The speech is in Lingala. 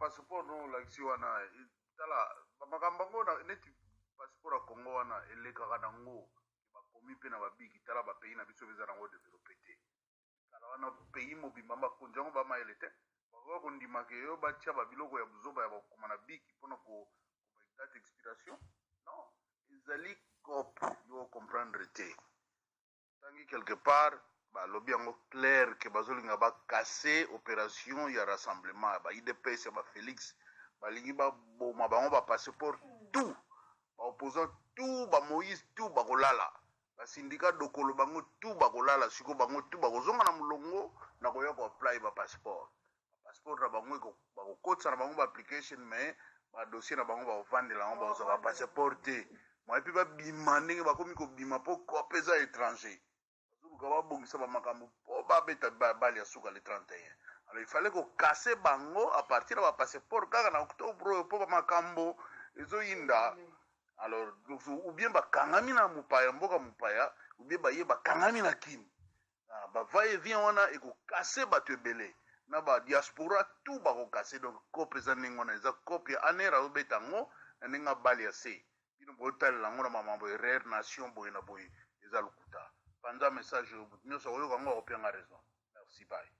passeport no lakisi wana tala makambo ngo na neti passeport ya Congo wana elekaka nango bakomi mpe na babiki tala bapays na biso beza nango développé te kala wana pays mobimba bakonzi yango bamayele te bakoka kondimaka yo batia babiloko ya buzoba ya bakoma na biki mpona date expiration non ezali cop yo comprendre te tangi quelque part balobi yango clair ke bazolinga bakase opération ya rassemblement ba IDPS ya ba Félix balingi baboma bango bapasseport tout baopposant tout bamoïse tout bakolala basindika dokolo bango tout bakolala siko bango tout bakozonga na mulongo na koya koapply bapasseport na bango bakokotisa na bango baapplication mais badossier na bango baovandela yango bakozwa bapasseport te moi epuis babima ndenge bakomi kobima mpo kope eza étranger bazoluka babongisa bamakambo mpo babeta bali ya suka le 31 alors il fallait kokase bango à partir ya bapasseport kaka na octobre oyo mpo bamakambo ezoyinda alors ou bien bakangami na mopaya mboka mopaya ou bien baye bakangami na kini bava et vient wana ekokase bato ebele na ba diaspora tout bakokase donc kope eza ndenge wana eza kope ya anera azobeta yango na ndenge abali ya se bino botalela yango na mamambo erreur nation boye na boye eza lokuta panza message nyonso oyoka yango akopianga raison merci bye